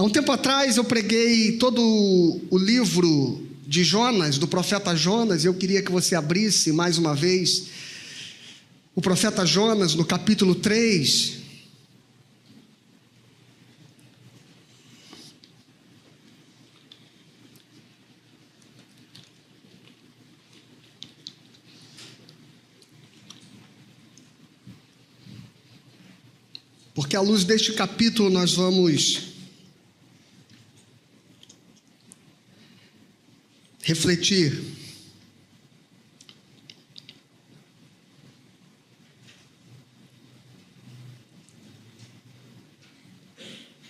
Há um tempo atrás eu preguei todo o livro de Jonas, do profeta Jonas, e eu queria que você abrisse mais uma vez o profeta Jonas no capítulo 3. Porque à luz deste capítulo nós vamos refletir.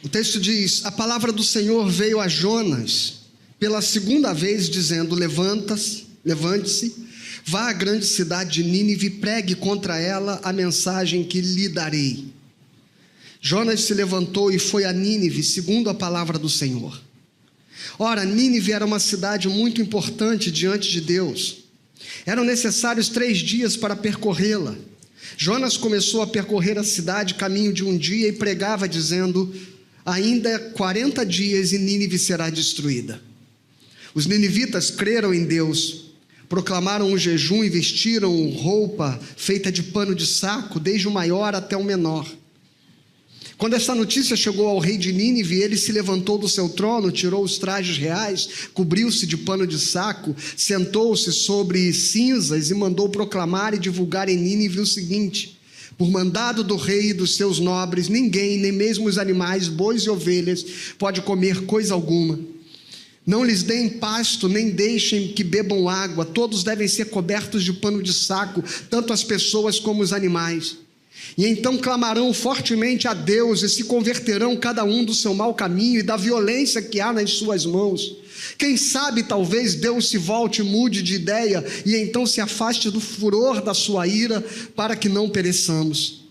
O texto diz: a palavra do Senhor veio a Jonas pela segunda vez, dizendo: levante-se, vá à grande cidade de Nínive e pregue contra ela a mensagem que lhe darei. Jonas se levantou e foi a Nínive, segundo a palavra do Senhor. Ora, Nínive era uma cidade muito importante diante de Deus. Eram necessários 3 dias para percorrê-la. Jonas começou a percorrer a cidade caminho de um dia e pregava dizendo: ainda 40 dias e Nínive será destruída. Os ninivitas creram em Deus, proclamaram um jejum e vestiram roupa feita de pano de saco, desde o maior até o menor. Quando essa notícia chegou ao rei de Nínive, ele se levantou do seu trono, tirou os trajes reais, cobriu-se de pano de saco, sentou-se sobre cinzas e mandou proclamar e divulgar em Nínive o seguinte: por mandado do rei e dos seus nobres, ninguém, nem mesmo os animais, bois e ovelhas, pode comer coisa alguma. Não lhes deem pasto, nem deixem que bebam água, todos devem ser cobertos de pano de saco, tanto as pessoas como os animais. E então clamarão fortemente a Deus e se converterão cada um do seu mau caminho e da violência que há nas suas mãos. Quem sabe talvez Deus se volte e mude de ideia e então se afaste do furor da sua ira para que não pereçamos.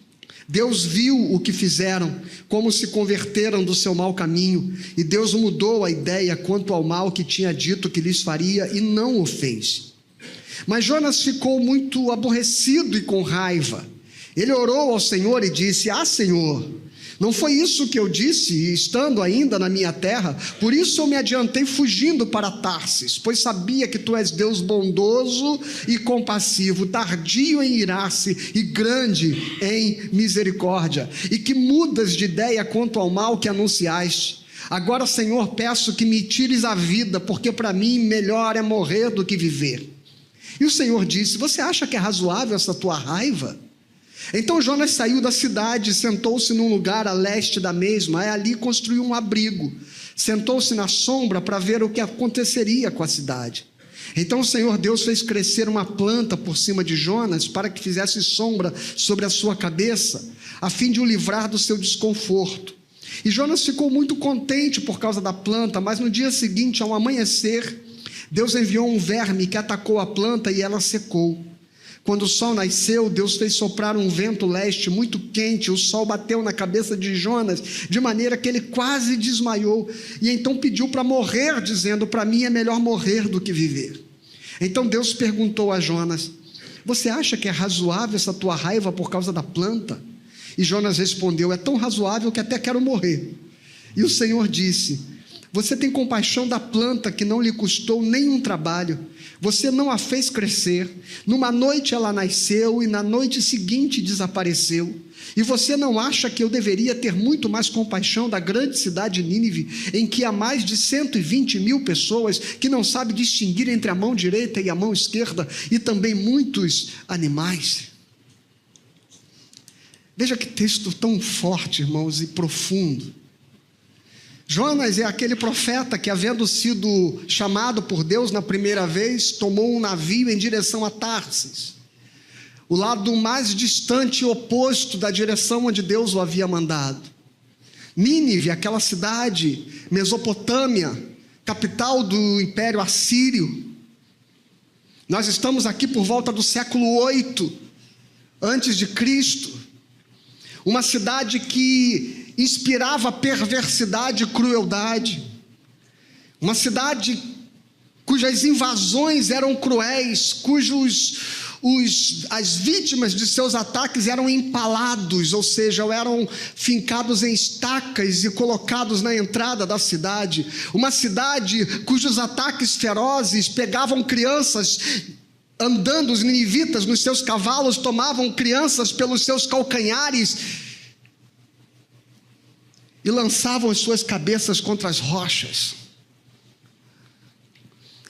Deus viu o que fizeram, como se converteram do seu mau caminho, e Deus mudou a ideia quanto ao mal que tinha dito que lhes faria e não o fez. Mas Jonas ficou muito aborrecido e com raiva. Ele orou ao Senhor e disse: Senhor, não foi isso que eu disse, estando ainda na minha terra? Por isso eu me adiantei fugindo para Tarsis, pois sabia que tu és Deus bondoso e compassivo, tardio em irar-se e grande em misericórdia, e que mudas de ideia quanto ao mal que anunciaste. Agora, Senhor, peço que me tires a vida, porque para mim melhor é morrer do que viver. E o Senhor disse: você acha que é razoável essa tua raiva? Então Jonas saiu da cidade, sentou-se num lugar a leste da mesma, e ali construiu um abrigo. Sentou-se na sombra para ver o que aconteceria com a cidade. Então o Senhor Deus fez crescer uma planta por cima de Jonas, para que fizesse sombra sobre a sua cabeça, a fim de o livrar do seu desconforto. E Jonas ficou muito contente por causa da planta, mas no dia seguinte, ao amanhecer, Deus enviou um verme que atacou a planta e ela secou. Quando o sol nasceu, Deus fez soprar um vento leste muito quente, o sol bateu na cabeça de Jonas, de maneira que ele quase desmaiou, e então pediu para morrer, dizendo: para mim é melhor morrer do que viver. Então Deus perguntou a Jonas: você acha que é razoável essa tua raiva por causa da planta? E Jonas respondeu: é tão razoável que até quero morrer. E o Senhor disse: você tem compaixão da planta que não lhe custou nenhum trabalho. Você não a fez crescer. Numa noite ela nasceu e na noite seguinte desapareceu. E você não acha que eu deveria ter muito mais compaixão da grande cidade de Nínive, em que há mais de 120.000 pessoas que não sabem distinguir entre a mão direita e a mão esquerda, e também muitos animais? Veja que texto tão forte, irmãos, e profundo. Jonas é aquele profeta que, havendo sido chamado por Deus na primeira vez, tomou um navio em direção a Tarsis, o lado mais distante e oposto da direção onde Deus o havia mandado. Nínive, aquela cidade, Mesopotâmia, capital do Império Assírio. Nós estamos aqui por volta do século 8 antes de Cristo. Uma cidade que inspirava perversidade e crueldade. Uma cidade cujas invasões eram cruéis, cujos as vítimas de seus ataques eram empalados, ou seja, eram fincados em estacas e colocados na entrada da cidade. Uma cidade cujos ataques ferozes pegavam crianças andando, os ninivitas nos seus cavalos tomavam crianças pelos seus calcanhares e lançavam as suas cabeças contra as rochas.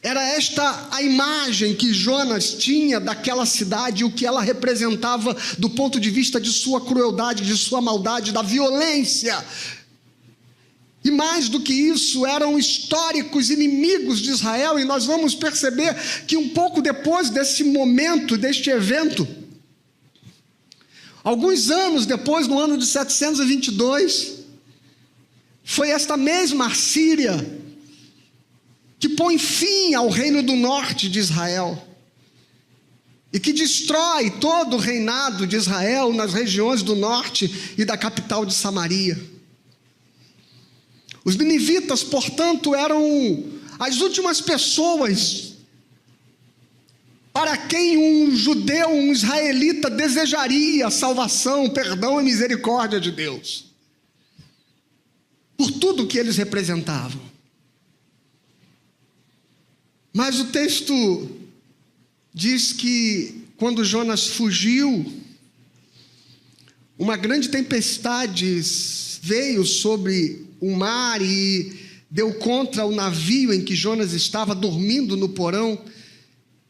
Era esta a imagem que Jonas tinha daquela cidade, o que ela representava do ponto de vista de sua crueldade, de sua maldade, da violência. E mais do que isso, eram históricos inimigos de Israel, e nós vamos perceber que um pouco depois desse momento, deste evento, alguns anos depois, no ano de 722, foi esta mesma Assíria que põe fim ao reino do norte de Israel e que destrói todo o reinado de Israel nas regiões do norte e da capital de Samaria. Os ninivitas, portanto, eram as últimas pessoas para quem um judeu, um israelita desejaria salvação, perdão e misericórdia de Deus, por tudo que eles representavam. Mas o texto diz que quando Jonas fugiu, uma grande tempestade veio sobre o mar e deu contra o navio em que Jonas estava dormindo no porão,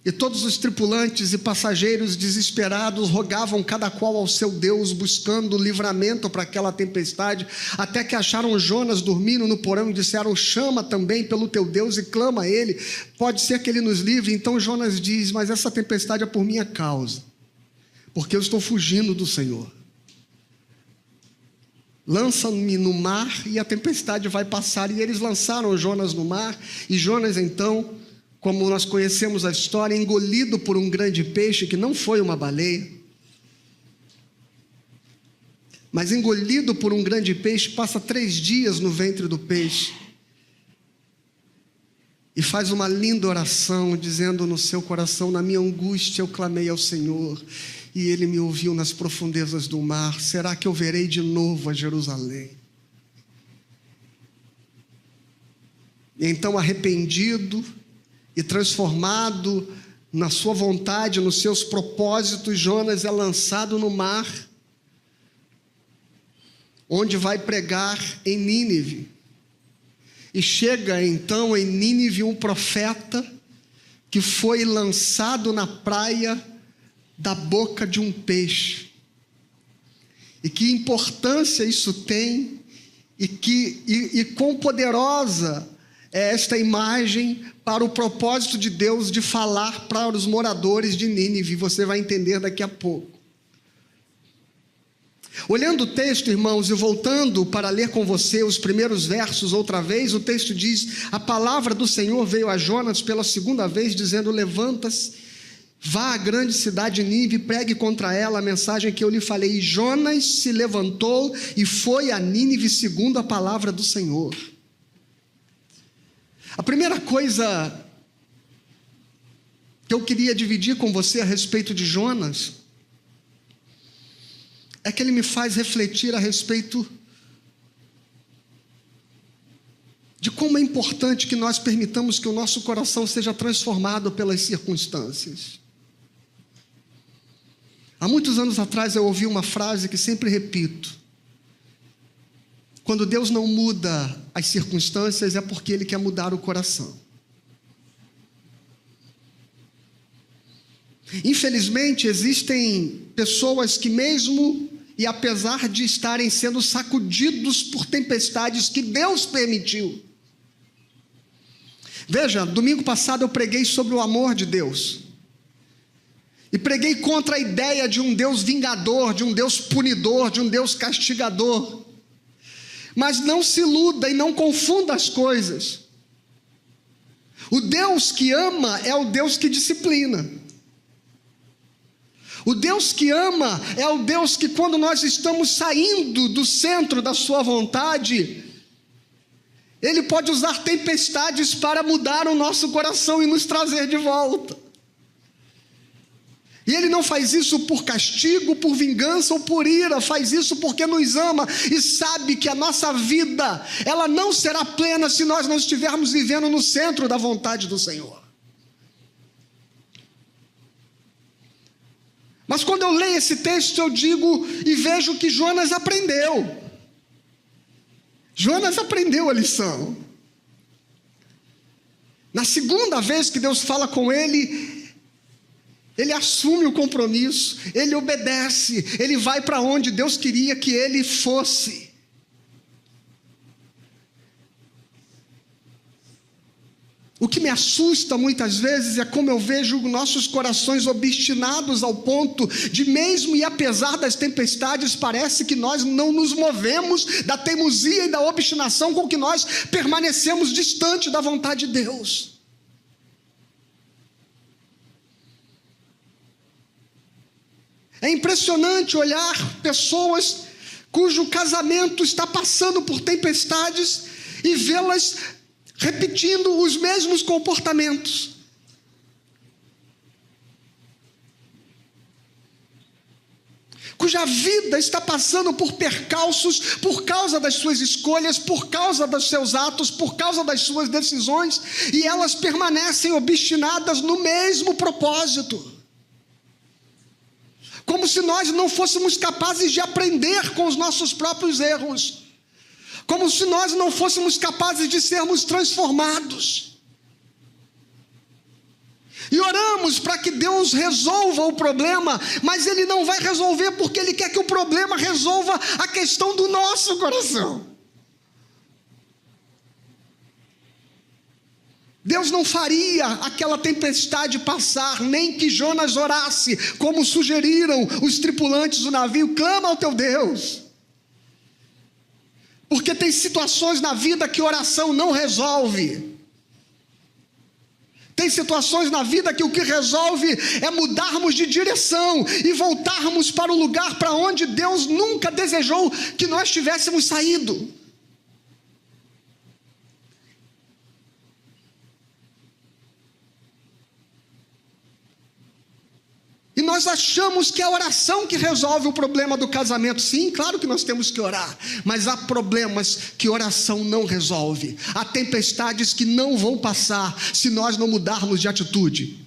e todos os tripulantes e passageiros desesperados rogavam cada qual ao seu Deus, buscando livramento para aquela tempestade, até que acharam Jonas dormindo no porão e disseram: chama também pelo teu Deus e clama a ele, pode ser que ele nos livre. Então Jonas diz: mas essa tempestade é por minha causa, porque eu estou fugindo do Senhor. Lança-me no mar e a tempestade vai passar. E eles lançaram Jonas no mar, e Jonas então, como nós conhecemos a história, engolido por um grande peixe, que não foi uma baleia, mas engolido por um grande peixe, passa 3 dias no ventre do peixe, e faz uma linda oração, dizendo no seu coração: na minha angústia eu clamei ao Senhor, e Ele me ouviu nas profundezas do mar. Será que eu verei de novo a Jerusalém? E então, arrependido e transformado na sua vontade, nos seus propósitos, Jonas é lançado no mar, onde vai pregar em Nínive. E chega então em Nínive um profeta que foi lançado na praia da boca de um peixe. E que importância isso tem, e quão poderosa é esta imagem para o propósito de Deus de falar para os moradores de Nínive. Você vai entender daqui a pouco. Olhando o texto, irmãos, e voltando para ler com você os primeiros versos outra vez, o texto diz: a palavra do Senhor veio a Jonas pela segunda vez, dizendo: levanta-se, vá à grande cidade de Nínive e pregue contra ela a mensagem que eu lhe falei. E Jonas se levantou e foi a Nínive segundo a palavra do Senhor. A primeira coisa que eu queria dividir com você a respeito de Jonas é que ele me faz refletir a respeito de como é importante que nós permitamos que o nosso coração seja transformado pelas circunstâncias. Há muitos anos atrás eu ouvi uma frase que sempre repito: quando Deus não muda as circunstâncias, é porque Ele quer mudar o coração. Infelizmente, existem pessoas que, mesmo e apesar de estarem sendo sacudidos por tempestades que Deus permitiu. Veja, domingo passado eu preguei sobre o amor de Deus. E preguei contra a ideia de um Deus vingador, de um Deus punidor, de um Deus castigador. Mas não se iluda e não confunda as coisas. O Deus que ama é o Deus que disciplina. O Deus que ama é o Deus que, quando nós estamos saindo do centro da sua vontade, Ele pode usar tempestades para mudar o nosso coração e nos trazer de volta. E Ele não faz isso por castigo, por vingança ou por ira, faz isso porque nos ama e sabe que a nossa vida, ela não será plena se nós não estivermos vivendo no centro da vontade do Senhor. Mas quando eu leio esse texto, eu digo e vejo que Jonas aprendeu. Jonas aprendeu a lição. Na segunda vez que Deus fala com ele, ele assume o compromisso, ele obedece, ele vai para onde Deus queria que ele fosse. O que me assusta muitas vezes é como eu vejo nossos corações obstinados ao ponto de, mesmo e apesar das tempestades, parece que nós não nos movemos da teimosia e da obstinação com que nós permanecemos distante da vontade de Deus. É impressionante olhar pessoas cujo casamento está passando por tempestades e vê-las repetindo os mesmos comportamentos. Cuja vida está passando por percalços por causa das suas escolhas, por causa dos seus atos, por causa das suas decisões, e elas permanecem obstinadas no mesmo propósito. Como se nós não fôssemos capazes de aprender com os nossos próprios erros. Como se nós não fôssemos capazes de sermos transformados. E oramos para que Deus resolva o problema, mas Ele não vai resolver porque Ele quer que o problema resolva a questão do nosso coração. Deus não faria aquela tempestade passar, nem que Jonas orasse, como sugeriram os tripulantes do navio. Clama ao teu Deus. Porque tem situações na vida que oração não resolve. Tem situações na vida que o que resolve é mudarmos de direção e voltarmos para o lugar para onde Deus nunca desejou que nós tivéssemos saído. E nós achamos que é a oração que resolve o problema do casamento. Sim, claro que nós temos que orar, mas há problemas que oração não resolve. Há tempestades que não vão passar se nós não mudarmos de atitude.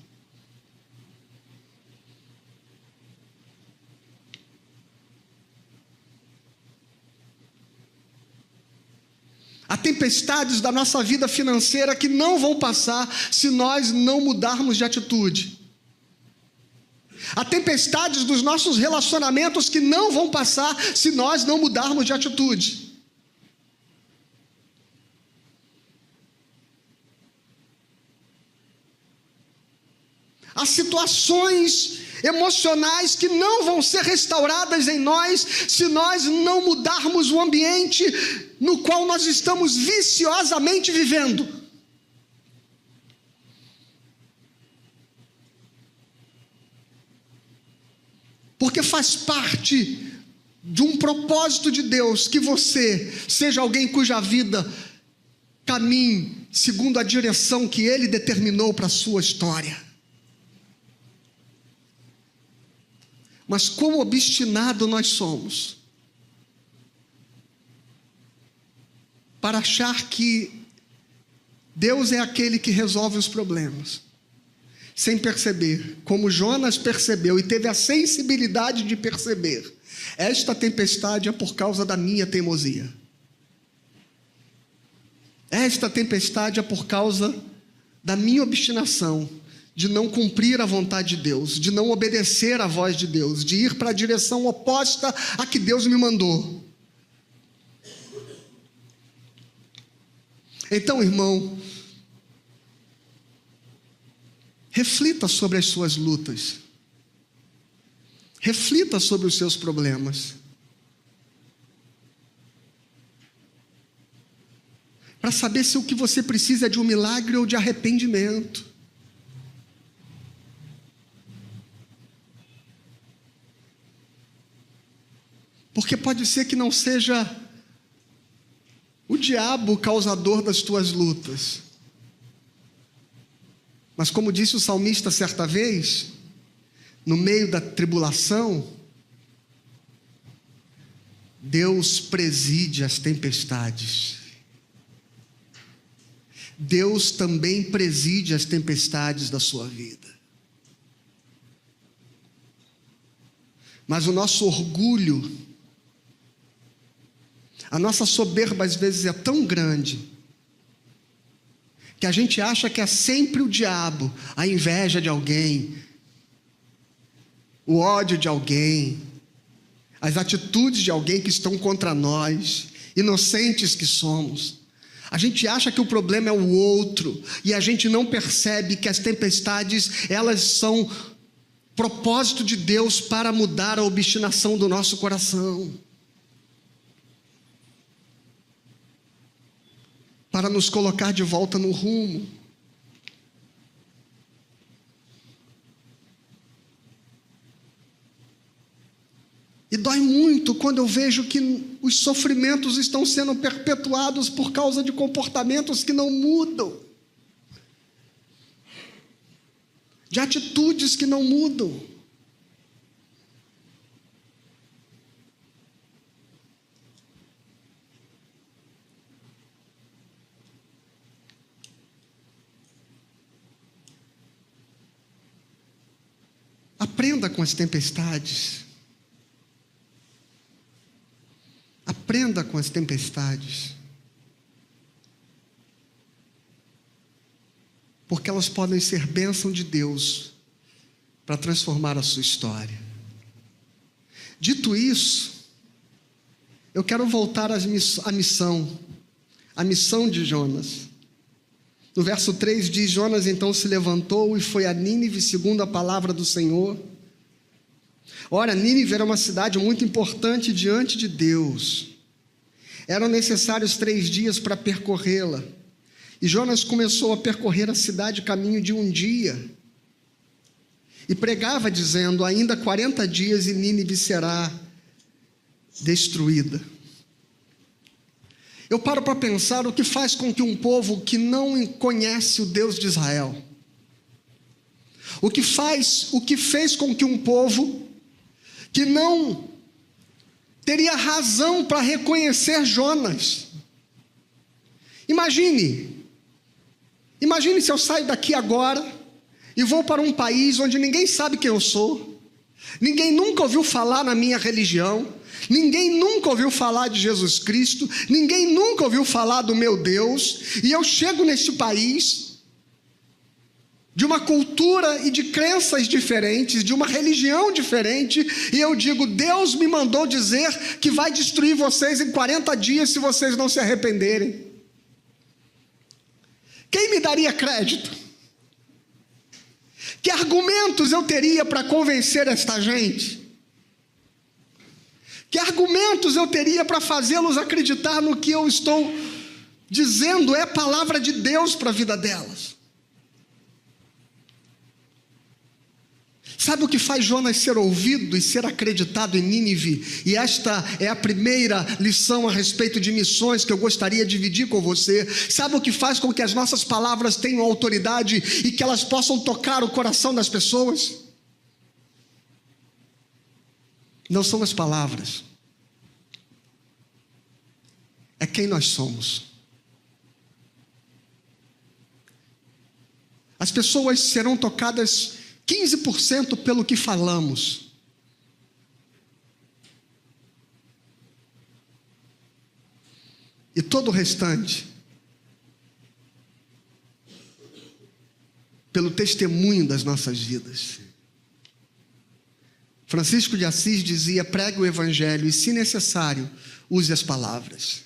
Há tempestades da nossa vida financeira que não vão passar se nós não mudarmos de atitude. Há tempestades dos nossos relacionamentos que não vão passar se nós não mudarmos de atitude. Há situações emocionais que não vão ser restauradas em nós se nós não mudarmos o ambiente no qual nós estamos viciosamente vivendo. Porque faz parte de um propósito de Deus que você seja alguém cuja vida caminhe segundo a direção que Ele determinou para a sua história. Mas quão obstinado nós somos para achar que Deus é aquele que resolve os problemas. Sem perceber, como Jonas percebeu e teve a sensibilidade de perceber, esta tempestade é por causa da minha teimosia. Esta tempestade é por causa da minha obstinação de não cumprir a vontade de Deus, de não obedecer à voz de Deus, de ir para a direção oposta a que Deus me mandou. Então, irmão, reflita sobre as suas lutas. Reflita sobre os seus problemas. Para saber se o que você precisa é de um milagre ou de arrependimento. Porque pode ser que não seja o diabo o causador das tuas lutas. Mas como disse o salmista certa vez, no meio da tribulação, Deus preside as tempestades. Deus também preside as tempestades da sua vida. Mas o nosso orgulho, a nossa soberba às vezes é tão grande, que a gente acha que é sempre o diabo, a inveja de alguém, o ódio de alguém, as atitudes de alguém que estão contra nós, inocentes que somos. A gente acha que o problema é o outro, e a gente não percebe que as tempestades, elas são propósito de Deus para mudar a obstinação do nosso coração, para nos colocar de volta no rumo. E dói muito quando eu vejo que os sofrimentos estão sendo perpetuados por causa de comportamentos que não mudam, de atitudes que não mudam. Aprenda com as tempestades. Aprenda com as tempestades. Porque elas podem ser bênção de Deus para transformar a sua história. Dito isso, eu quero voltar à missão de Jonas. No verso 3 diz: Jonas então se levantou e foi a Nínive segundo a palavra do Senhor. Ora, Nínive era uma cidade muito importante diante de Deus. Eram necessários 3 dias para percorrê-la. E Jonas começou a percorrer a cidade caminho de um dia. E pregava dizendo: ainda 40 dias e Nínive será destruída. Eu paro para pensar o que faz com que um povo que não conhece o Deus de Israel, o que fez com que um povo que não teria razão para reconhecer Jonas. Imagine se eu saio daqui agora e vou para um país onde ninguém sabe quem eu sou, ninguém nunca ouviu falar na minha religião, ninguém nunca ouviu falar de Jesus Cristo, ninguém nunca ouviu falar do meu Deus, e eu chego neste país de uma cultura e de crenças diferentes, de uma religião diferente, e eu digo: Deus me mandou dizer que vai destruir vocês em 40 dias se vocês não se arrependerem. Quem me daria crédito? Que argumentos eu teria para convencer esta gente? Que argumentos eu teria para fazê-los acreditar no que eu estou dizendo é palavra de Deus para a vida delas? Sabe o que faz Jonas ser ouvido e ser acreditado em Nínive? E esta é a primeira lição a respeito de missões que eu gostaria de dividir com você. Sabe o que faz com que as nossas palavras tenham autoridade e que elas possam tocar o coração das pessoas? Não são as palavras, é quem nós somos. As pessoas serão tocadas 15% pelo que falamos. E todo o restante pelo testemunho das nossas vidas. Francisco de Assis dizia: pregue o evangelho e, se necessário, use as palavras.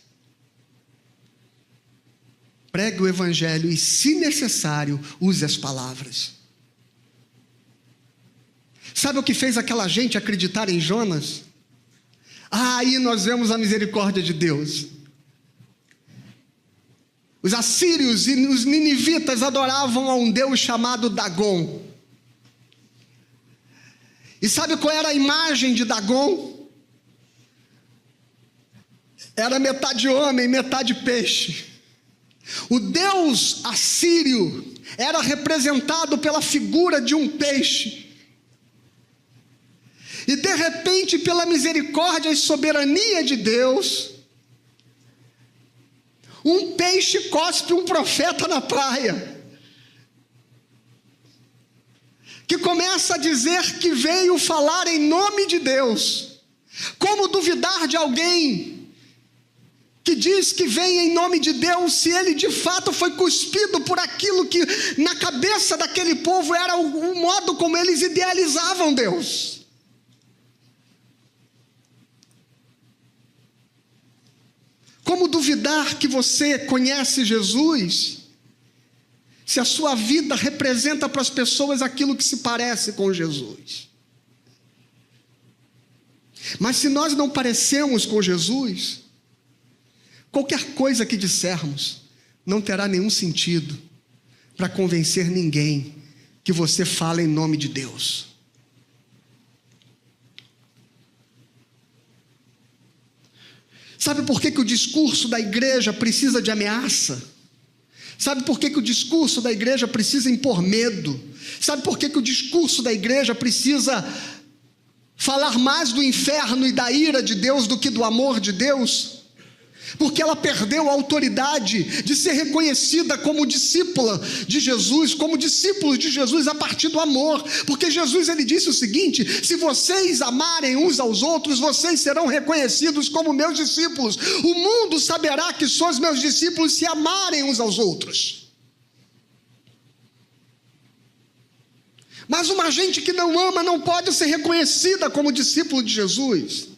Pregue o evangelho e, se necessário, use as palavras. Sabe o que fez aquela gente acreditar em Jonas? Aí nós vemos a misericórdia de Deus. Os assírios e os ninivitas adoravam a um deus chamado Dagon. E sabe qual era a imagem de Dagon? Era metade homem, metade peixe. O deus assírio era representado pela figura de um peixe. E de repente, pela misericórdia e soberania de Deus, um peixe cospe um profeta na praia, que começa a dizer que veio falar em nome de Deus. Como duvidar de alguém que diz que vem em nome de Deus, se ele de fato foi cuspido por aquilo que na cabeça daquele povo era o modo como eles idealizavam Deus? Como duvidar que você conhece Jesus, se a sua vida representa para as pessoas aquilo que se parece com Jesus? Mas se nós não parecemos com Jesus, qualquer coisa que dissermos não terá nenhum sentido para convencer ninguém que você fala em nome de Deus. Sabe por que o discurso da igreja precisa de ameaça? Sabe por que o discurso da igreja precisa impor medo? Sabe por que o discurso da igreja precisa falar mais do inferno e da ira de Deus do que do amor de Deus? Porque ela perdeu a autoridade de ser reconhecida como discípula de Jesus, como discípulos de Jesus a partir do amor. Porque Jesus, ele disse o seguinte: se vocês amarem uns aos outros, vocês serão reconhecidos como meus discípulos. O mundo saberá que sois meus discípulos se amarem uns aos outros. Mas uma gente que não ama não pode ser reconhecida como discípulo de Jesus.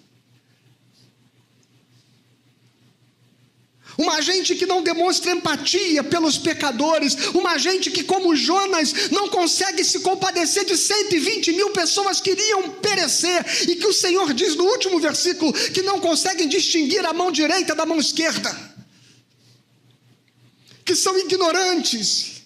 Uma gente que não demonstra empatia pelos pecadores, uma gente que, como Jonas, não consegue se compadecer de 120 mil pessoas que iriam perecer, e que o Senhor diz no último versículo, que não conseguem distinguir a mão direita da mão esquerda, que são ignorantes.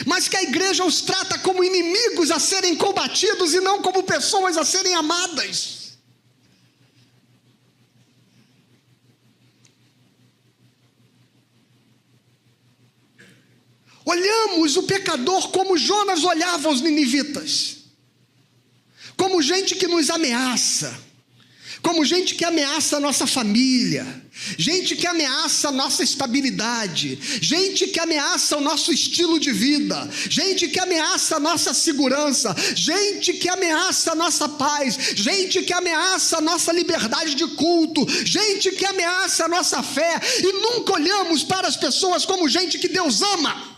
Mas que a igreja os trata como inimigos a serem combatidos e não como pessoas a serem amadas. Olhamos o pecador como Jonas olhava os ninivitas, como gente que nos ameaça, como gente que ameaça a nossa família, gente que ameaça a nossa estabilidade, gente que ameaça o nosso estilo de vida, gente que ameaça a nossa segurança, gente que ameaça a nossa paz, gente que ameaça a nossa liberdade de culto, gente que ameaça a nossa fé, e nunca olhamos para as pessoas como gente que Deus ama.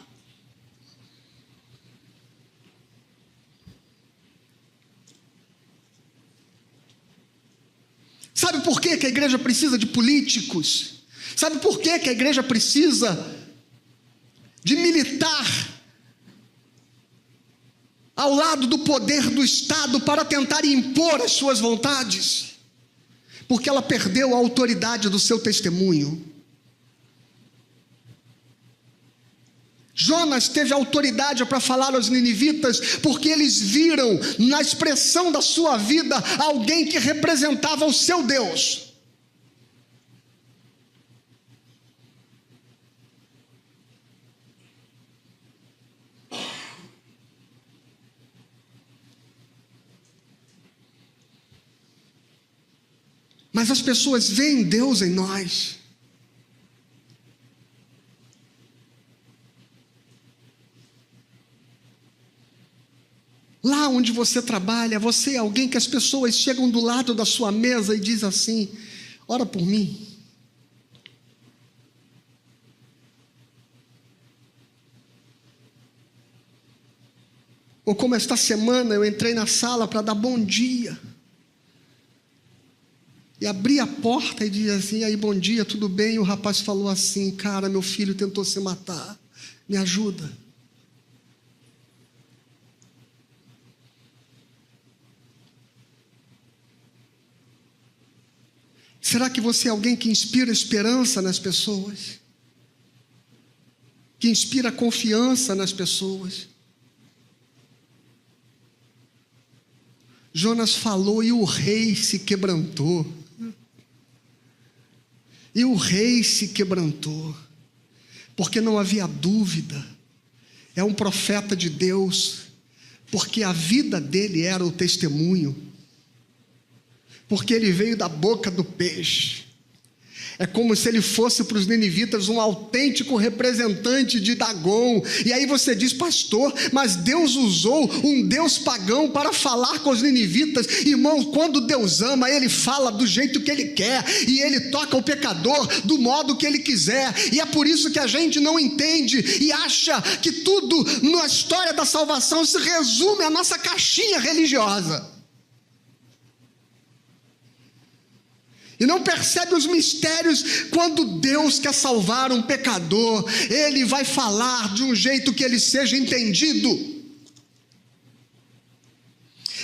Sabe por que a igreja precisa de políticos? Sabe por que a igreja precisa de militar ao lado do poder do Estado para tentar impor as suas vontades? Porque ela perdeu a autoridade do seu testemunho. Jonas teve autoridade para falar aos ninivitas, porque eles viram na expressão da sua vida alguém que representava o seu Deus. Mas as pessoas veem Deus em nós. Lá onde você trabalha, você é alguém que as pessoas chegam do lado da sua mesa e dizem assim: ora por mim. Ou como esta semana eu entrei na sala para dar bom dia, e abri a porta e disse assim: aí, bom dia, tudo bem? E o rapaz falou assim: cara, meu filho tentou se matar, me ajuda. Será que você é alguém que inspira esperança nas pessoas? Que inspira confiança nas pessoas? Jonas falou e o rei se quebrantou. E o rei se quebrantou, porque não havia dúvida é um profeta de Deus, porque a vida dele era o testemunho, porque ele veio da boca do peixe. É como se ele fosse para os ninivitas um autêntico representante de Dagon. E aí você diz: pastor, mas Deus usou um Deus pagão para falar com os ninivitas. Irmão, quando Deus ama, Ele fala do jeito que Ele quer, e Ele toca o pecador do modo que Ele quiser. E é por isso que a gente não entende e acha que tudo na história da salvação se resume à nossa caixinha religiosa. E não percebe os mistérios. Quando Deus quer salvar um pecador, Ele vai falar de um jeito que ele seja entendido.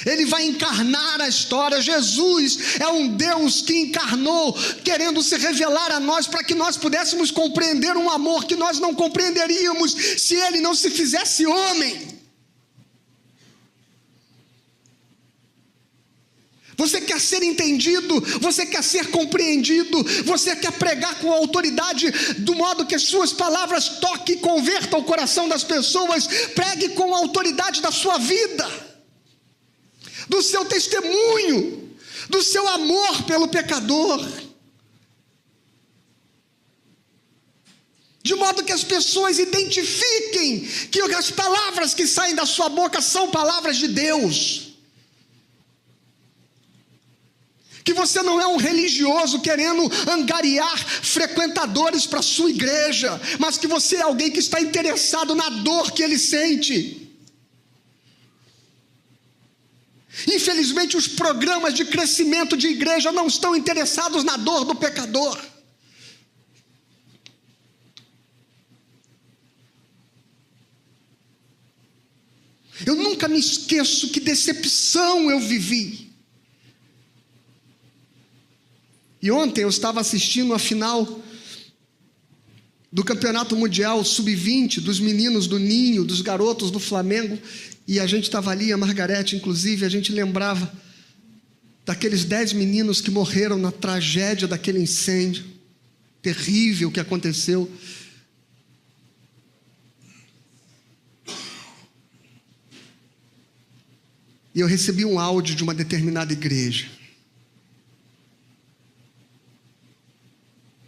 Ele vai encarnar a história. Jesus é um Deus que encarnou, querendo se revelar a nós, para que nós pudéssemos compreender um amor que nós não compreenderíamos se Ele não se fizesse homem. Você quer ser entendido, você quer ser compreendido, você quer pregar com autoridade, do modo que as suas palavras toquem e convertam o coração das pessoas. Pregue com a autoridade da sua vida, do seu testemunho, do seu amor pelo pecador, de modo que as pessoas identifiquem que as palavras que saem da sua boca são palavras de Deus. Que você não é um religioso querendo angariar frequentadores para a sua igreja, mas que você é alguém que está interessado na dor que ele sente. Infelizmente, os programas de crescimento de igreja não estão interessados na dor do pecador. Eu nunca me esqueço que decepção eu vivi. E ontem eu estava assistindo a final do Campeonato Mundial Sub-20, dos meninos do Ninho, dos garotos do Flamengo, e a gente estava ali, a Margarete inclusive, a gente lembrava daqueles 10 meninos que morreram na tragédia daquele incêndio terrível que aconteceu. E eu recebi um áudio de uma determinada igreja,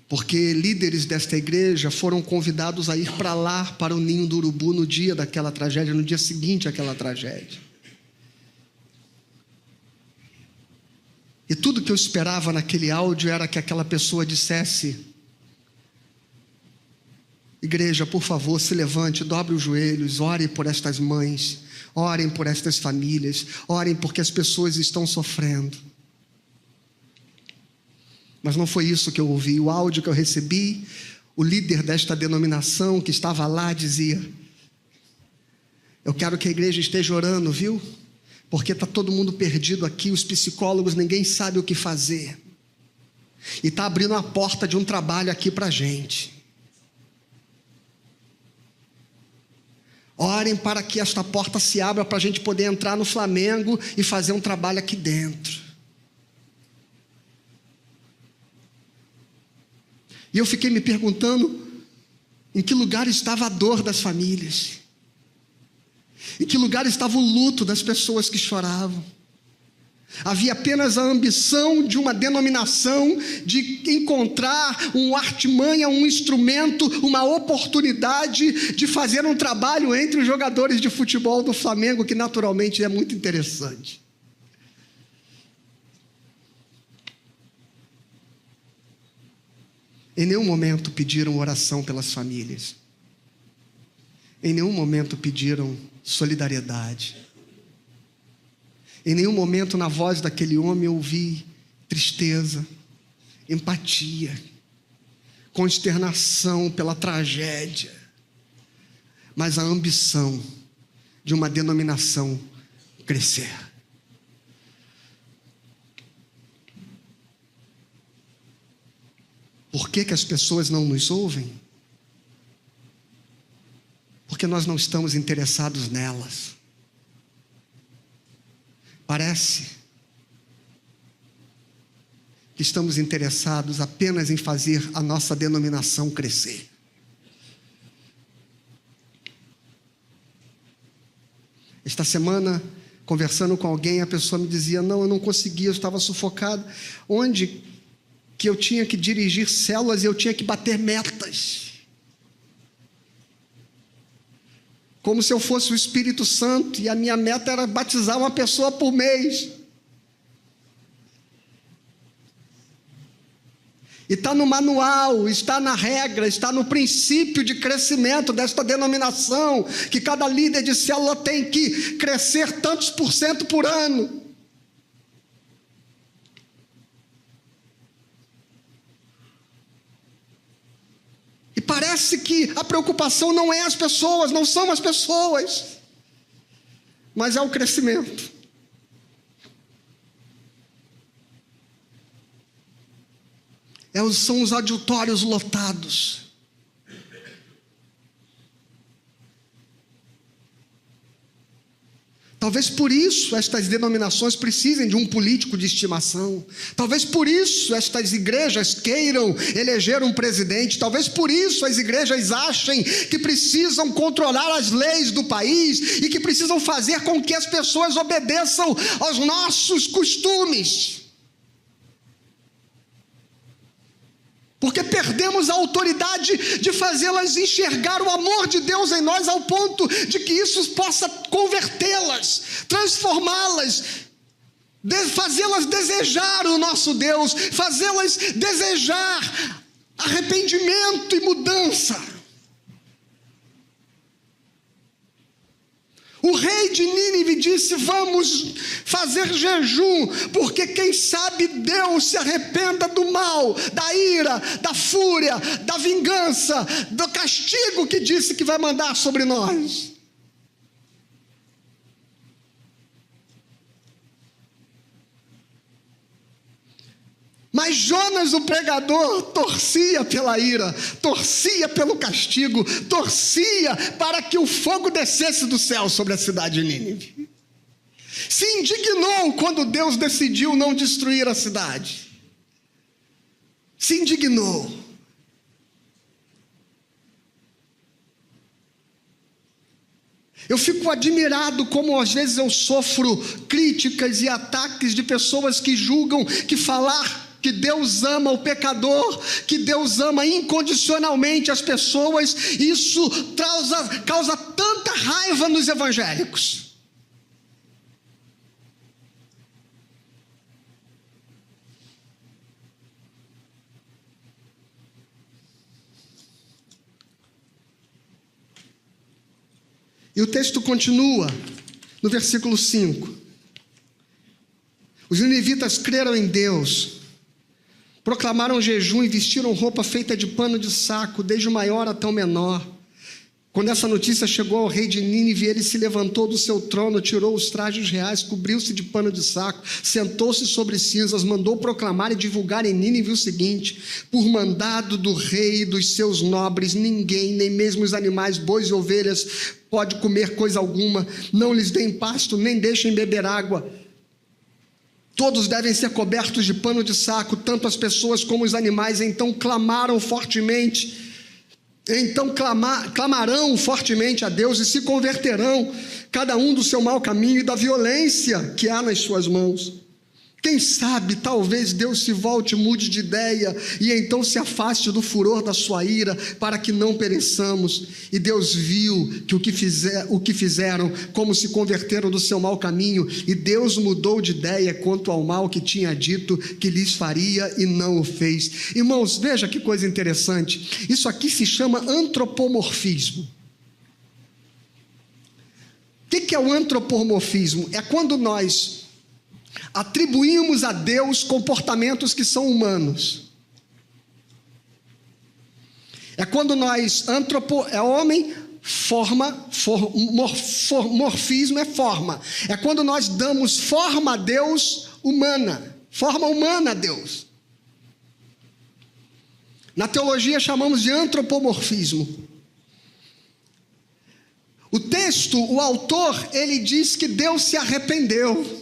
porque líderes desta igreja foram convidados a ir para lá, para o Ninho do Urubu, no dia daquela tragédia, no dia seguinte àquela tragédia. E tudo que eu esperava naquele áudio era que aquela pessoa dissesse: igreja, por favor, se levante, dobre os joelhos, ore por estas mães, orem por estas famílias, orem porque as pessoas estão sofrendo. Mas não foi isso que eu ouvi. O áudio que eu recebi, o líder desta denominação que estava lá dizia: eu quero que a igreja esteja orando, viu? Porque está todo mundo perdido aqui, os psicólogos, ninguém sabe o que fazer. E está abrindo a porta de um trabalho aqui para a gente. Orem para que esta porta se abra para a gente poder entrar no Flamengo e fazer um trabalho aqui dentro. E eu fiquei me perguntando em que lugar estava a dor das famílias, em que lugar estava o luto das pessoas que choravam. Havia apenas a ambição de uma denominação de encontrar uma artimanha, um instrumento, uma oportunidade de fazer um trabalho entre os jogadores de futebol do Flamengo, que naturalmente é muito interessante. Em nenhum momento pediram oração pelas famílias. Em nenhum momento pediram solidariedade. Em nenhum momento na voz daquele homem eu ouvi tristeza, empatia, consternação pela tragédia, mas a ambição de uma denominação crescer. Por que que as pessoas não nos ouvem? Porque nós não estamos interessados nelas. Parece que estamos interessados apenas em fazer a nossa denominação crescer. Esta semana, conversando com alguém, a pessoa me dizia: não, eu não conseguia, eu estava sufocado. Onde que eu tinha que dirigir células e eu tinha que bater metas. Como se eu fosse o Espírito Santo e a minha meta era batizar uma pessoa por mês. E está no manual, está na regra, está no princípio de crescimento desta denominação, que cada líder de célula tem que crescer tantos % por ano. E parece que a preocupação não é as pessoas, não são as pessoas, mas é o crescimento. São os auditórios lotados. Talvez por isso estas denominações precisem de um político de estimação. Talvez por isso estas igrejas queiram eleger um presidente. Talvez por isso as igrejas achem que precisam controlar as leis do país e que precisam fazer com que as pessoas obedeçam aos nossos costumes. Porque perdemos a autoridade de fazê-las enxergar o amor de Deus em nós, ao ponto de que isso possa convertê-las, transformá-las, fazê-las desejar o nosso Deus, fazê-las desejar arrependimento e mudança. O rei de Nínive disse: vamos fazer jejum, porque quem sabe Deus se arrependa do mal, da ira, da fúria, da vingança, do castigo que disse que vai mandar sobre nós. Mas Jonas, o pregador, torcia pela ira, torcia pelo castigo, torcia para que o fogo descesse do céu sobre a cidade de Nínive. Se indignou quando Deus decidiu não destruir a cidade. Se indignou. Eu fico admirado como às vezes eu sofro críticas e ataques de pessoas que julgam que falar que Deus ama o pecador, que Deus ama incondicionalmente as pessoas, isso causa tanta raiva nos evangélicos. E o texto continua no versículo 5. Os ninivitas creram em Deus, proclamaram jejum e vestiram roupa feita de pano de saco, desde o maior até o menor. Quando essa notícia chegou ao rei de Nínive, ele se levantou do seu trono, tirou os trajes reais, cobriu-se de pano de saco, sentou-se sobre cinzas, mandou proclamar e divulgar em Nínive o seguinte: por mandado do rei e dos seus nobres, ninguém, nem mesmo os animais, bois e ovelhas, pode comer coisa alguma, não lhes deem pasto, nem deixem beber água. Todos devem ser cobertos de pano de saco, tanto as pessoas como os animais. Então clamaram fortemente, clamarão fortemente a Deus e se converterão, cada um do seu mau caminho e da violência que há nas suas mãos. Quem sabe, talvez Deus se volte, mude de ideia e então se afaste do furor da sua ira, para que não pereçamos. E Deus viu que o que fizeram, como se converteram do seu mau caminho, e Deus mudou de ideia quanto ao mal que tinha dito que lhes faria e não o fez. Irmãos, veja que coisa interessante. Isso aqui se chama antropomorfismo. O que é o antropomorfismo? É quando nós atribuímos a Deus comportamentos que são humanos. É quando nós, homem, morfismo é forma. É quando nós damos forma a Deus humana, forma humana a Deus. Na teologia chamamos de antropomorfismo. O texto, o autor, ele diz que Deus se arrependeu.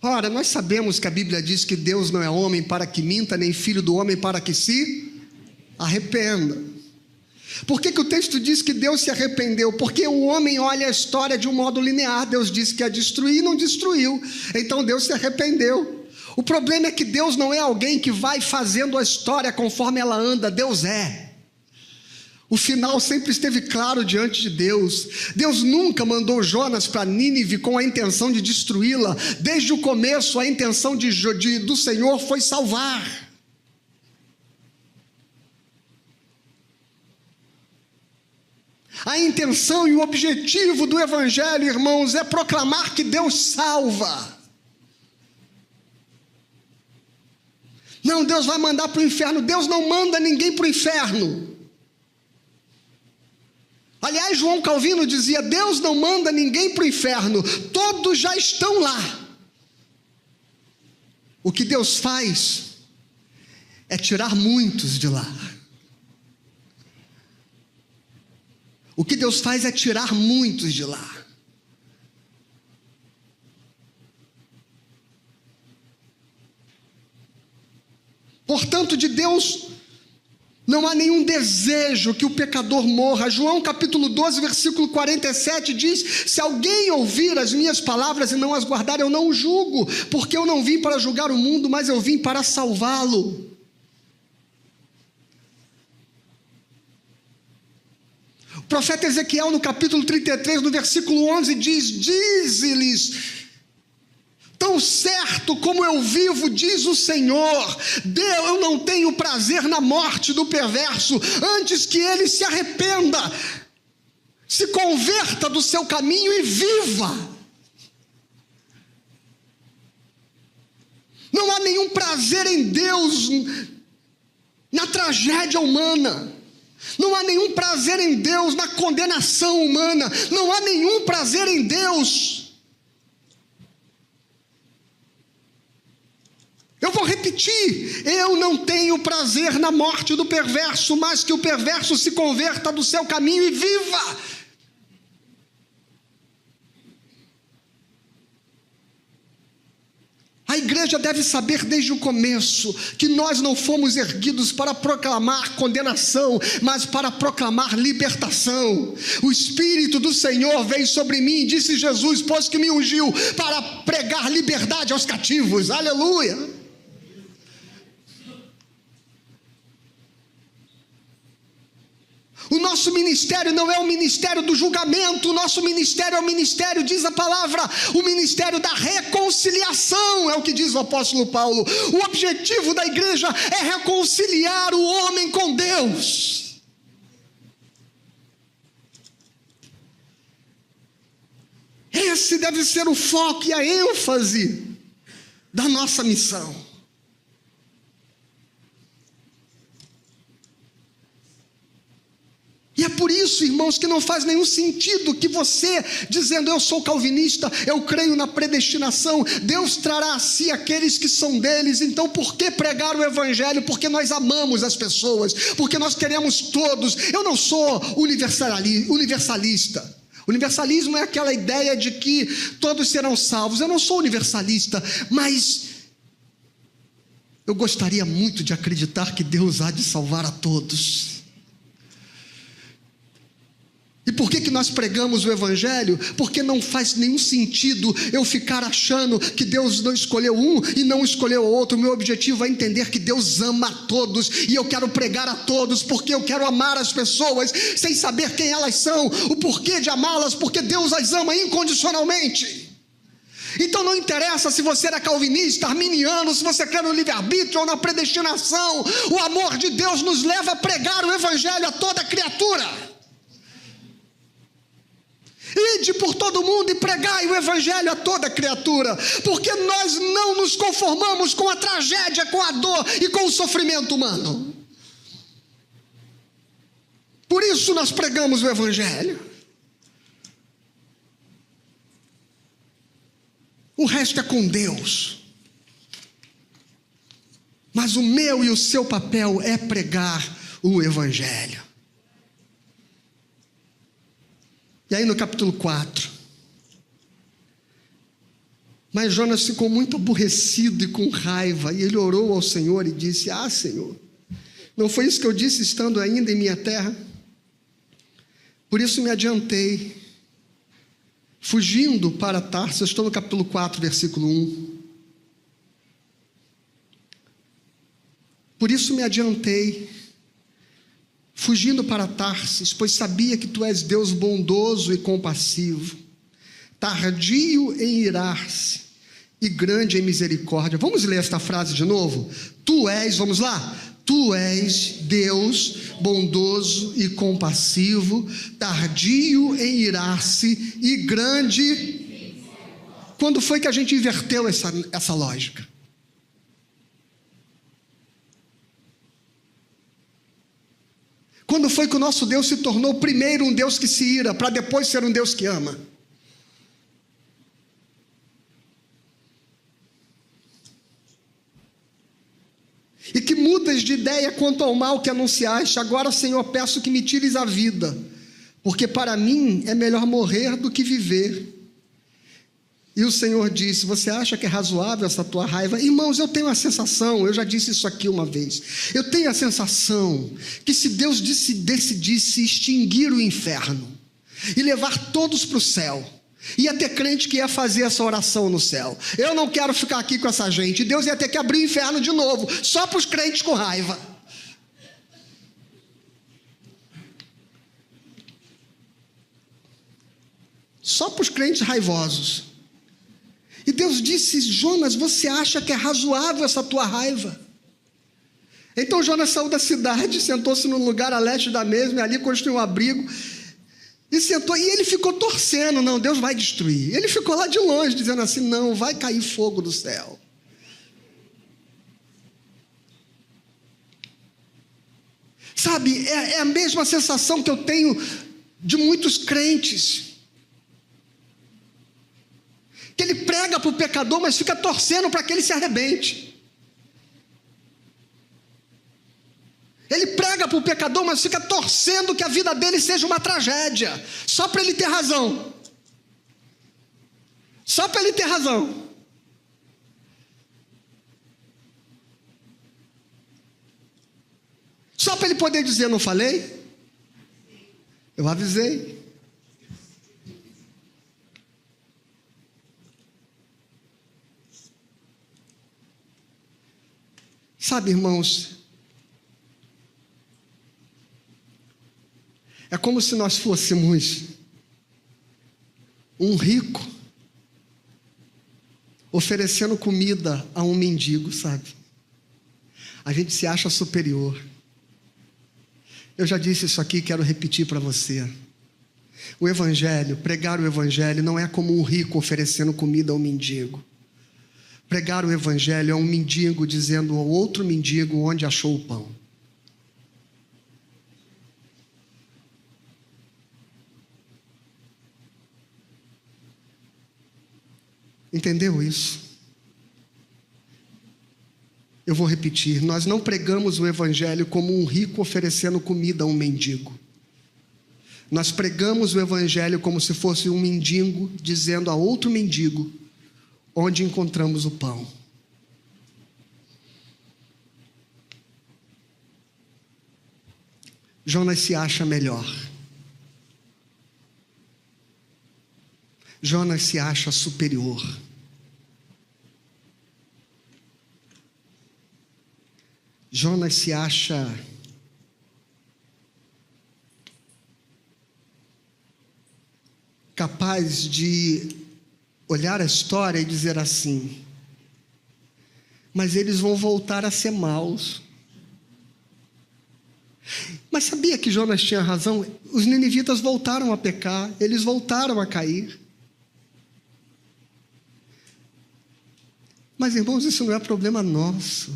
Ora, nós sabemos que a Bíblia diz que Deus não é homem para que minta, nem filho do homem para que se arrependa. Por que o texto diz que Deus se arrependeu? Porque o homem olha a história de um modo linear. Deus disse que ia destruir e não destruiu. Então Deus se arrependeu. O problema é que Deus não é alguém que vai fazendo a história conforme ela anda. Deus é. O final sempre esteve claro diante de Deus. Deus nunca mandou Jonas para Nínive com a intenção de destruí-la. Desde o começo, a intenção do Senhor foi salvar. A intenção e o objetivo do Evangelho, irmãos, é proclamar que Deus salva. Não, Deus vai mandar para o inferno. Deus não manda ninguém para o inferno. Aliás, João Calvino dizia: Deus não manda ninguém para o inferno, todos já estão lá. O que Deus faz é tirar muitos de lá. O que Deus faz é tirar muitos de lá. Portanto, de Deus não há nenhum desejo que o pecador morra. João capítulo 12, versículo 47 diz: se alguém ouvir as minhas palavras e não as guardar, eu não o julgo, porque eu não vim para julgar o mundo, mas eu vim para salvá-lo. O profeta Ezequiel, no capítulo 33, no versículo 11, diz: dize-lhes: tão certo como eu vivo, diz o Senhor, eu não tenho prazer na morte do perverso, antes que ele se arrependa, se converta do seu caminho e viva. Não há nenhum prazer em Deus na tragédia humana. Não há nenhum prazer em Deus na condenação humana. Não há nenhum prazer em Deus. Eu vou repetir: eu não tenho prazer na morte do perverso, mas que o perverso se converta do seu caminho e viva. A igreja deve saber desde o começo que nós não fomos erguidos para proclamar condenação, mas para proclamar libertação. O Espírito do Senhor veio sobre mim, disse Jesus, pois que me ungiu para pregar liberdade aos cativos. Aleluia! O nosso ministério não é o ministério do julgamento, o nosso ministério é o ministério, diz a palavra, o ministério da reconciliação, é o que diz o apóstolo Paulo. O objetivo da igreja é reconciliar o homem com Deus. Esse deve ser o foco e a ênfase da nossa missão. E é por isso, irmãos, que não faz nenhum sentido que você, dizendo eu sou calvinista, eu creio na predestinação, Deus trará a si aqueles que são deles. Então por que pregar o evangelho? Porque nós amamos as pessoas, porque nós queremos todos. Eu não sou universalista. Universalismo é aquela ideia de que todos serão salvos. Eu não sou universalista, mas eu gostaria muito de acreditar que Deus há de salvar a todos. E por que nós pregamos o evangelho? Porque não faz nenhum sentido eu ficar achando que Deus não escolheu um e não escolheu outro. O meu objetivo é entender que Deus ama a todos, e eu quero pregar a todos, porque eu quero amar as pessoas, sem saber quem elas são, o porquê de amá-las, porque Deus as ama incondicionalmente. Então não interessa se você era calvinista, arminiano, se você crê no livre-arbítrio ou na predestinação, o amor de Deus nos leva a pregar o evangelho a toda criatura. Ide por todo mundo e pregai o evangelho a toda criatura, porque nós não nos conformamos com a tragédia, com a dor e com o sofrimento humano. Por isso nós pregamos o evangelho. O resto é com Deus. Mas o meu e o seu papel é pregar o evangelho. E aí no capítulo 4, mas Jonas ficou muito aborrecido e com raiva, e ele orou ao Senhor e disse: Senhor, não foi isso que eu disse estando ainda em minha terra? Por isso me adiantei, fugindo para Tarso. Eu estou no capítulo 4, versículo 1. Por isso me adiantei, fugindo para Tarsis, pois sabia que tu és Deus bondoso e compassivo, tardio em irar-se e grande em misericórdia. Vamos ler esta frase de novo? Tu és, vamos lá? Tu és Deus bondoso e compassivo, tardio em irar-se e grande. Quando foi que a gente inverteu essa lógica? Quando foi que o nosso Deus se tornou primeiro um Deus que se ira, para depois ser um Deus que ama? E que mudas de ideia quanto ao mal que anunciaste. Agora, Senhor, peço que me tires a vida, porque para mim é melhor morrer do que viver. E o Senhor disse: você acha que é razoável essa tua raiva? Irmãos, eu tenho a sensação, eu já disse isso aqui uma vez, eu tenho a sensação que se Deus decidisse extinguir o inferno e levar todos para o céu, ia ter crente que ia fazer essa oração no céu. Eu não quero ficar aqui com essa gente. Deus ia ter que abrir o inferno de novo, só para os crentes com raiva. Só para os crentes raivosos. E Deus disse: Jonas, você acha que é razoável essa tua raiva? Então Jonas saiu da cidade, sentou-se num lugar a leste da mesma, e ali construiu um abrigo, e sentou, e ele ficou torcendo: não, Deus vai destruir. Ele ficou lá de longe, dizendo assim: não, vai cair fogo do céu. Sabe, é a mesma sensação que eu tenho de muitos crentes, que ele prega para o pecador, mas fica torcendo para que ele se arrebente. Ele prega para o pecador, mas fica torcendo que a vida dele seja uma tragédia, só para ele ter razão. Só para ele ter razão. Só para ele poder dizer: não falei? Eu avisei. Sabe, irmãos, é como se nós fôssemos um rico oferecendo comida a um mendigo, sabe? A gente se acha superior. Eu já disse isso aqui, quero repetir para você. O Evangelho, pregar o Evangelho não é como um rico oferecendo comida a um mendigo. Pregar o Evangelho é um mendigo dizendo ao outro mendigo onde achou o pão. Entendeu isso? Eu vou repetir: nós não pregamos o Evangelho como um rico oferecendo comida a um mendigo. Nós pregamos o Evangelho como se fosse um mendigo dizendo a outro mendigo onde encontramos o pão. Jonas se acha melhor. Jonas se acha superior. Jonas se acha capaz de olhar a história e dizer assim: mas eles vão voltar a ser maus. Mas sabia que Jonas tinha razão? Os ninivitas voltaram a pecar, eles voltaram a cair. Mas, irmãos, isso não é problema nosso.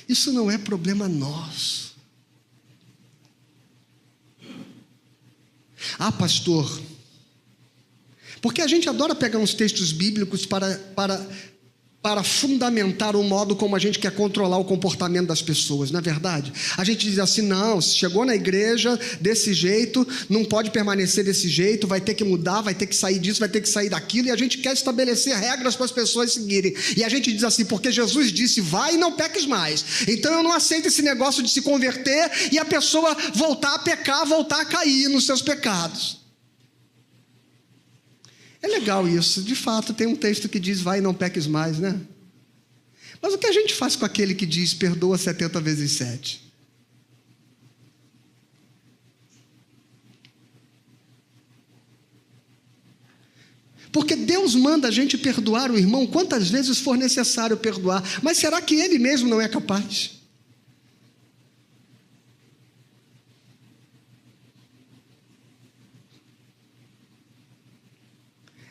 Isso não é problema nosso. Ah, pastor, porque a gente adora pegar uns textos bíblicos para para fundamentar o modo como a gente quer controlar o comportamento das pessoas, não é verdade? A gente diz assim, não, se chegou na igreja desse jeito, não pode permanecer desse jeito, vai ter que mudar, vai ter que sair disso, vai ter que sair daquilo, e a gente quer estabelecer regras para as pessoas seguirem. E a gente diz assim, porque Jesus disse, vai e não peques mais. Então eu não aceito esse negócio de se converter e a pessoa voltar a pecar, voltar a cair nos seus pecados. É legal isso, de fato, tem um texto que diz, vai e não peques mais, né? Mas o que a gente faz com aquele que diz, perdoa 70 vezes 7? Porque Deus manda a gente perdoar o irmão quantas vezes for necessário perdoar, mas será que Ele mesmo não é capaz?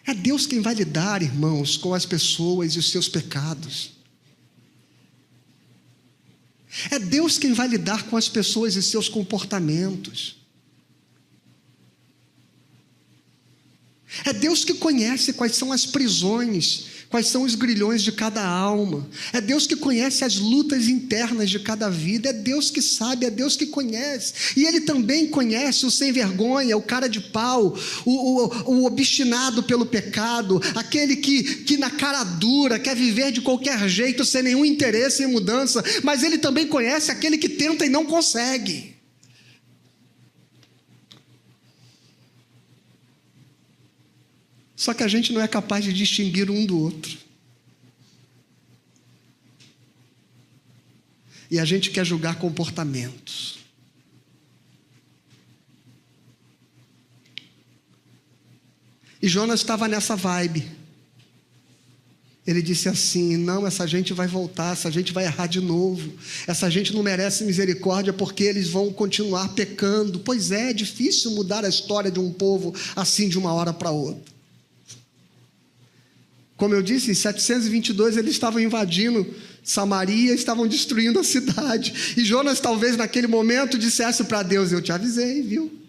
É Deus quem vai lidar, irmãos, com as pessoas e os seus pecados. É Deus quem vai lidar com as pessoas e seus comportamentos. É Deus que conhece quais são as prisões, quais são os grilhões de cada alma. É Deus que conhece as lutas internas de cada vida. É Deus que sabe, é Deus que conhece. E Ele também conhece o sem vergonha, o cara de pau, o obstinado pelo pecado, aquele que na cara dura quer viver de qualquer jeito, sem nenhum interesse em mudança. Mas Ele também conhece aquele que tenta e não consegue. Só que a gente não é capaz de distinguir um do outro. E a gente quer julgar comportamentos. E Jonas estava nessa vibe. Ele disse assim, não, essa gente vai voltar, essa gente vai errar de novo. Essa gente não merece misericórdia porque eles vão continuar pecando. Pois é difícil mudar a história de um povo assim de uma hora para outra. Como eu disse, em 722 eles estavam invadindo Samaria, estavam destruindo a cidade. E Jonas talvez naquele momento dissesse para Deus, eu te avisei, viu?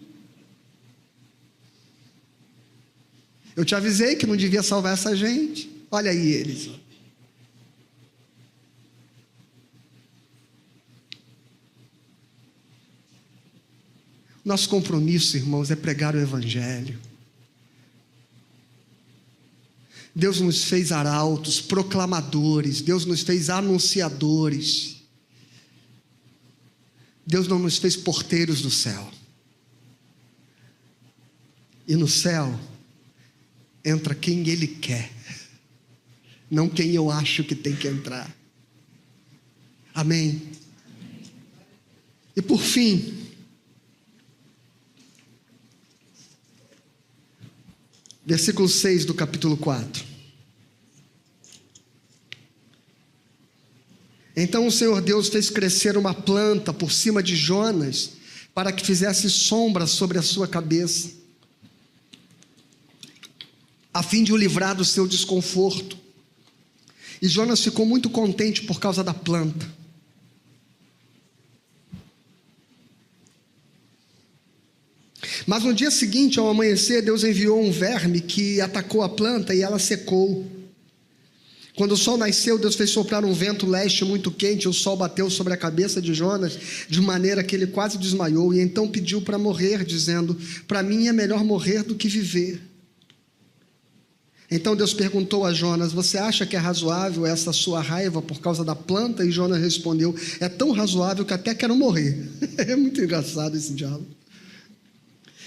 Eu te avisei que não devia salvar essa gente. Olha aí eles. Nosso compromisso, irmãos, é pregar o Evangelho. Deus nos fez arautos, proclamadores. Deus nos fez anunciadores. Deus não nos fez porteiros do céu. E no céu entra quem Ele quer, não quem eu acho que tem que entrar. Amém? E por fim, versículo 6 do capítulo 4. Então o Senhor Deus fez crescer uma planta por cima de Jonas, para que fizesse sombra sobre a sua cabeça, a fim de o livrar do seu desconforto. E Jonas ficou muito contente por causa da planta. Mas no dia seguinte, ao amanhecer, Deus enviou um verme que atacou a planta e ela secou. Quando o sol nasceu, Deus fez soprar um vento leste muito quente, e o sol bateu sobre a cabeça de Jonas, de maneira que ele quase desmaiou, e então pediu para morrer, dizendo, para mim é melhor morrer do que viver. Então Deus perguntou a Jonas, você acha que é razoável essa sua raiva por causa da planta? E Jonas respondeu, é tão razoável que até quero morrer. É muito engraçado esse diálogo.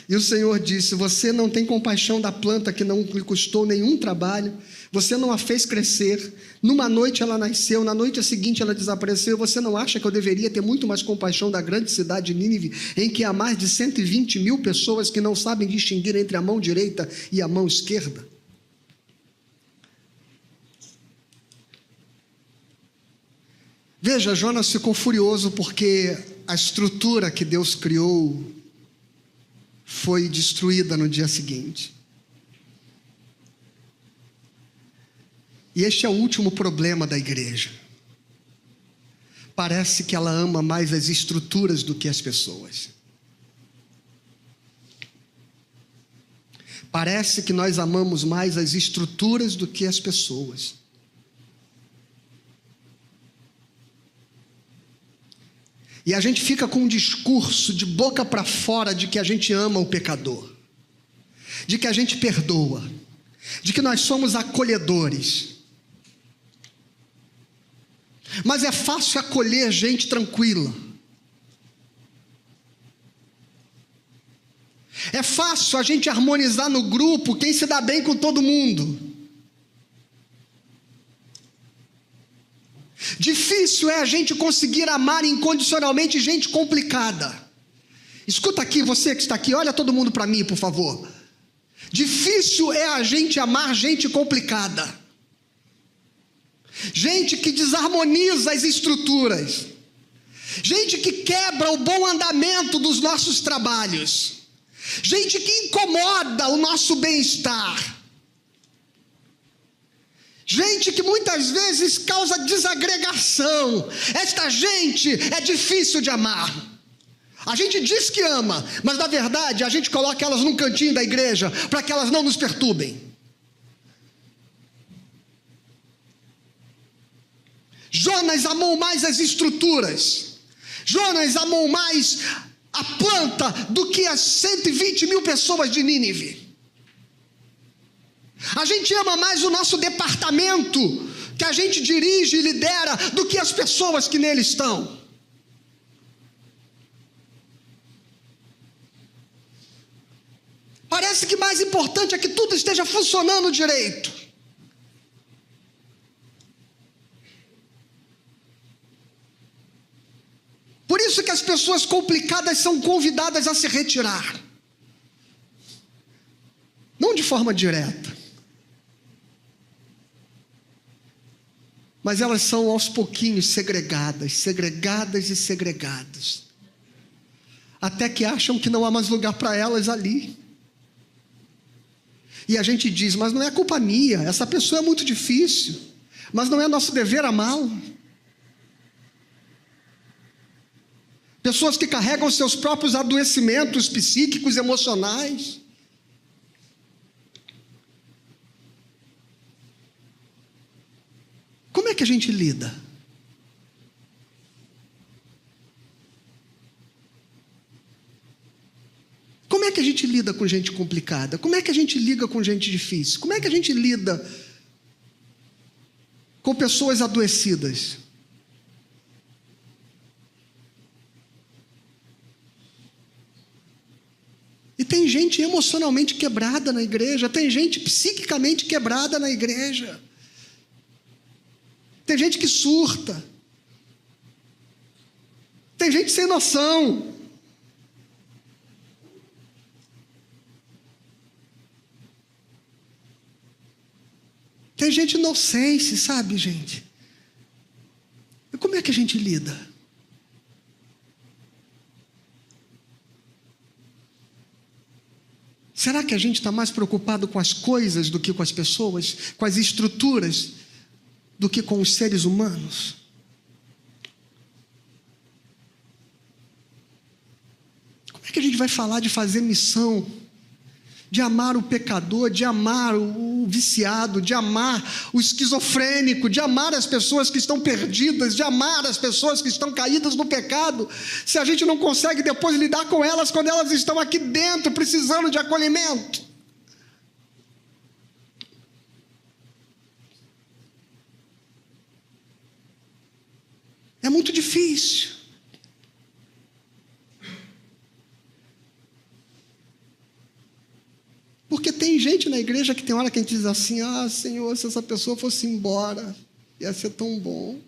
E o Senhor disse, você não tem compaixão da planta que não lhe custou nenhum trabalho, você não a fez crescer, numa noite ela nasceu, na noite seguinte ela desapareceu, você não acha que eu deveria ter muito mais compaixão da grande cidade de Nínive, em que há mais de 120 mil pessoas que não sabem distinguir entre a mão direita e a mão esquerda? Veja, Jonas ficou furioso porque a estrutura que Deus criou foi destruída no dia seguinte. E este é o último problema da igreja. Parece que ela ama mais as estruturas do que as pessoas. Parece que nós amamos mais as estruturas do que as pessoas. E a gente fica com um discurso de boca para fora de que a gente ama o pecador, de que a gente perdoa, de que nós somos acolhedores. Mas é fácil acolher gente tranquila. É fácil a gente harmonizar no grupo quem se dá bem com todo mundo. Difícil é a gente conseguir amar incondicionalmente gente complicada. Escuta aqui, você que está aqui, olha todo mundo para mim, por favor. Difícil é a gente amar gente complicada. Gente que desarmoniza as estruturas. Gente que quebra o bom andamento dos nossos trabalhos. Gente que incomoda o nosso bem-estar. Gente que muitas vezes causa desagregação. Esta gente é difícil de amar. A gente diz que ama, mas na verdade a gente coloca elas num cantinho da igreja para que elas não nos perturbem. Jonas amou mais as estruturas. Jonas amou mais a planta do que as 120 mil pessoas de Nínive. A gente ama mais o nosso departamento que a gente dirige e lidera do que as pessoas que nele estão. Parece que mais importante é que tudo esteja funcionando direito. Por isso que as pessoas complicadas são convidadas a se retirar. Não de forma direta. Mas elas são aos pouquinhos segregadas. Até que acham que não há mais lugar para elas ali. E a gente diz, mas não é culpa minha, essa pessoa é muito difícil. Mas não é nosso dever amá-la. Pessoas que carregam seus próprios adoecimentos psíquicos, emocionais. Como é que a gente lida? Como é que a gente lida com gente complicada? Como é que a gente lida com gente difícil? Como é que a gente lida com pessoas adoecidas? E tem gente emocionalmente quebrada na igreja, tem gente psiquicamente quebrada na igreja. Tem gente que surta. Tem gente sem noção. Tem gente inocente, sabe, gente? E como é que a gente lida? Será que a gente está mais preocupado com as coisas do que com as pessoas? Com as estruturas do que com os seres humanos? Como é que a gente vai falar de fazer missão, de amar o pecador, de amar o viciado, de amar o esquizofrênico, de amar as pessoas que estão perdidas, de amar as pessoas que estão caídas no pecado, se a gente não consegue depois lidar com elas quando elas estão aqui dentro precisando de acolhimento? É muito difícil. Porque tem gente na igreja que tem hora que a gente diz assim, ah, Senhor, se essa pessoa fosse embora, ia ser tão bom.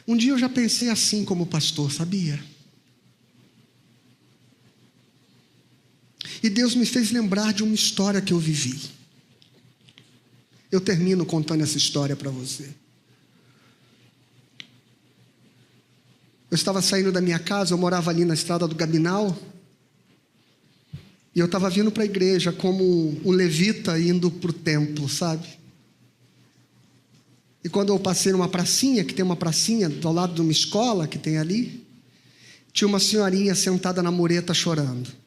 Um dia eu já pensei assim como pastor, sabia? E Deus me fez lembrar de uma história que eu vivi. Eu termino contando essa história para você. Eu estava saindo da minha casa, eu morava ali na estrada do Gabinal, e eu estava vindo para a igreja como um levita indo para o templo, sabe? E quando eu passei numa pracinha, que tem uma pracinha do lado de uma escola que tem ali, tinha uma senhorinha sentada na mureta chorando.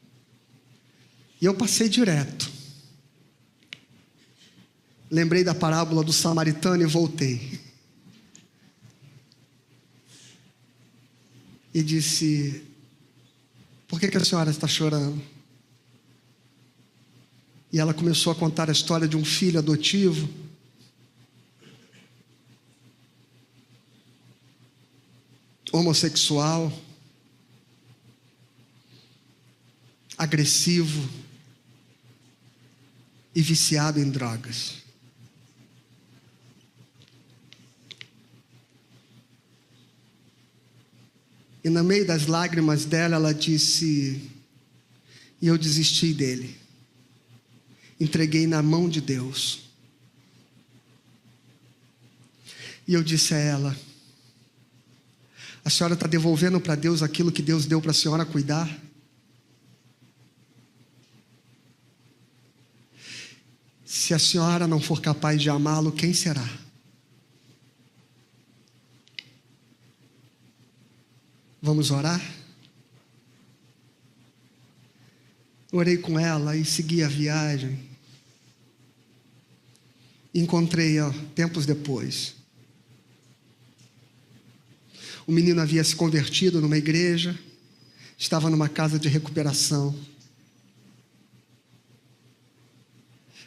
E eu passei direto. lembrei da parábola do samaritano e voltei. E disse: por que a senhora está chorando? E ela começou a contar a história de um filho adotivo, homossexual, agressivo e viciado em drogas. E no meio das lágrimas dela, ela disse: e eu desisti dele. Entreguei na mão de Deus. E eu disse a ela: a senhora está devolvendo para Deus aquilo que Deus deu para a senhora cuidar? Se a senhora não for capaz de amá-lo, quem será? Vamos orar? Orei com ela e segui a viagem. Encontrei, tempos depois. O menino havia se convertido numa igreja, estava numa casa de recuperação,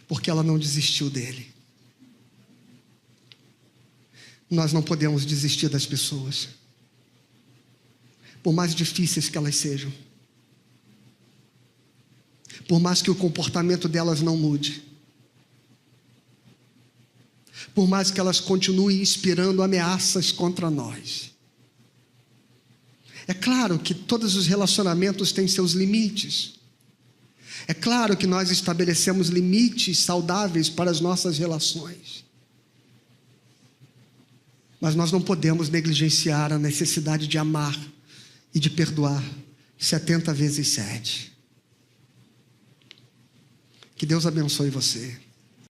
porque ela não desistiu dele. Nós não podemos desistir das pessoas, por mais difíceis que elas sejam, por mais que o comportamento delas não mude, por mais que elas continuem inspirando ameaças contra nós. É claro que todos os relacionamentos têm seus limites. É claro que nós estabelecemos limites saudáveis para as nossas relações. Mas nós não podemos negligenciar a necessidade de amar e de perdoar 70 vezes 7. Que Deus abençoe você.